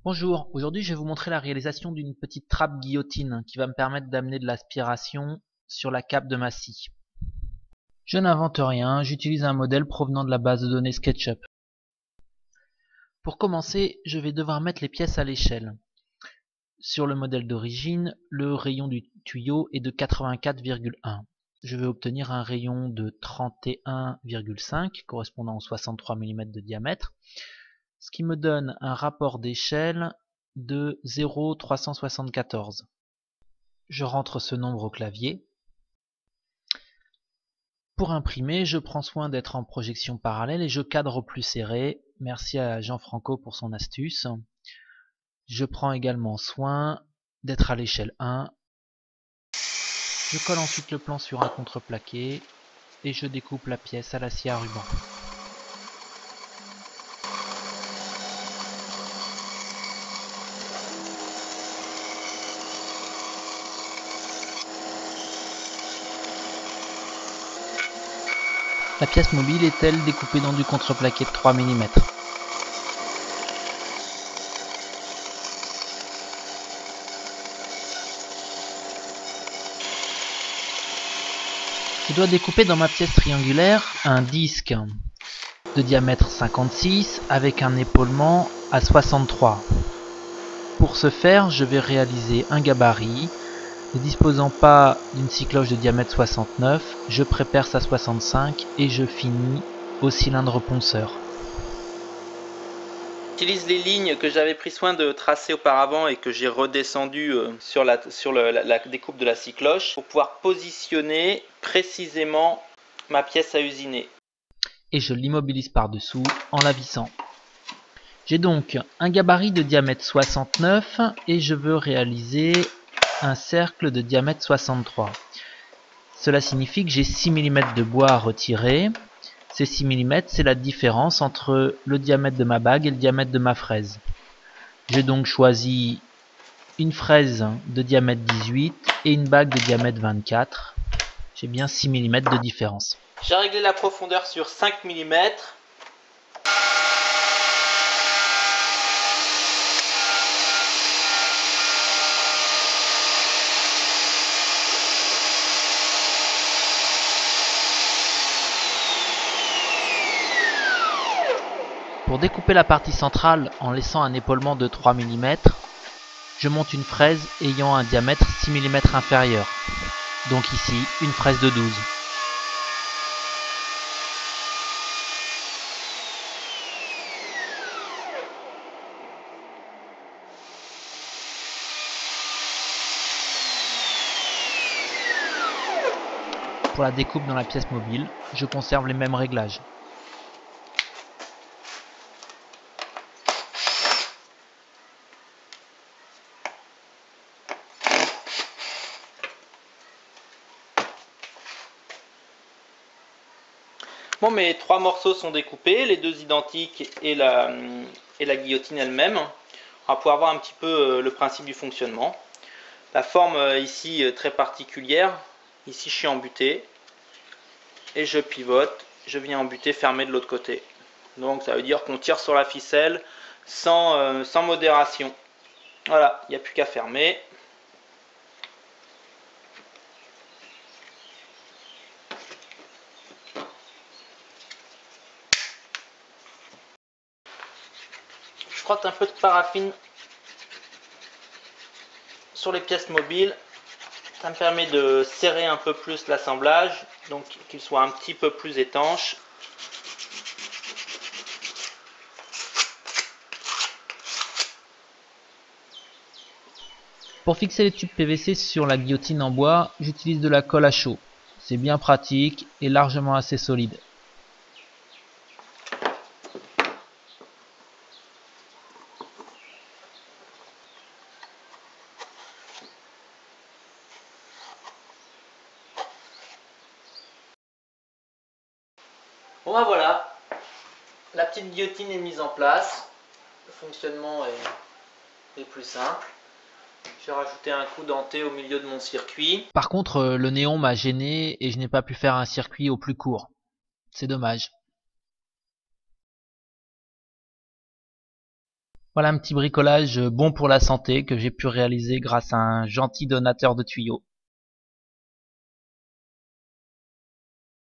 Bonjour, aujourd'hui je vais vous montrer la réalisation d'une petite trappe guillotine qui va me permettre d'amener de l'aspiration sur la cape de ma scie. Je n'invente rien, j'utilise un modèle provenant de la base de données SketchUp. Pour commencer, je vais devoir mettre les pièces à l'échelle. Sur le modèle d'origine, le rayon du tuyau est de 84,1. Je vais obtenir un rayon de 31,5 correspondant aux 63 mm de diamètre, ce qui me donne un rapport d'échelle de 0,374. Je rentre ce nombre au clavier. Pour imprimer, je prends soin d'être en projection parallèle et je cadre au plus serré. Merci à Jean-Franco pour son astuce. Je prends également soin d'être à l'échelle 1. Je colle ensuite le plan sur un contreplaqué et je découpe la pièce à la scie à ruban. La pièce mobile est-elle découpée dans du contreplaqué de 3 mm. Je dois découper dans ma pièce triangulaire un disque de diamètre 56 avec un épaulement à 63. Pour ce faire, je vais réaliser un gabarit. Ne disposant pas d'une scie cloche de diamètre 69, je préperce à 65 et je finis au cylindre ponceur. J'utilise les lignes que j'avais pris soin de tracer auparavant et que j'ai redescendues sur la découpe de la scie cloche pour pouvoir positionner précisément ma pièce à usiner. Et je l'immobilise par-dessous en la vissant. J'ai donc un gabarit de diamètre 69 et je veux réaliser un cercle de diamètre 63. Cela signifie que j'ai 6 mm de bois à retirer. Ces 6 mm, c'est la différence entre le diamètre de ma bague et le diamètre de ma fraise. J'ai donc choisi une fraise de diamètre 18 et une bague de diamètre 24. J'ai bien 6 mm de différence. J'ai réglé la profondeur sur 5 mm. Pour découper la partie centrale en laissant un épaulement de 3 mm, je monte une fraise ayant un diamètre 6 mm inférieur. Donc ici, une fraise de 12. Pour la découpe dans la pièce mobile, je conserve les mêmes réglages. Bon, mes 3 morceaux sont découpés, les 2 identiques et la guillotine elle-même. On va pouvoir voir un petit peu le principe du fonctionnement. La forme ici très particulière. Ici je suis embuté et je pivote, je viens embuter, fermer de l'autre côté. Donc ça veut dire qu'on tire sur la ficelle sans modération. Voilà, il n'y a plus qu'à fermer. Je frotte un peu de paraffine sur les pièces mobiles. Ça me permet de serrer un peu plus l'assemblage, donc qu'il soit un petit peu plus étanche. Pour fixer les tubes PVC sur la guillotine en bois, j'utilise de la colle à chaud. C'est bien pratique et largement assez solide. Bon ben voilà, la petite guillotine est mise en place. Le fonctionnement est plus simple. J'ai rajouté un coup denté au milieu de mon circuit. Par contre, le néon m'a gêné et je n'ai pas pu faire un circuit au plus court. C'est dommage. Voilà un petit bricolage bon pour la santé que j'ai pu réaliser grâce à un gentil donateur de tuyaux.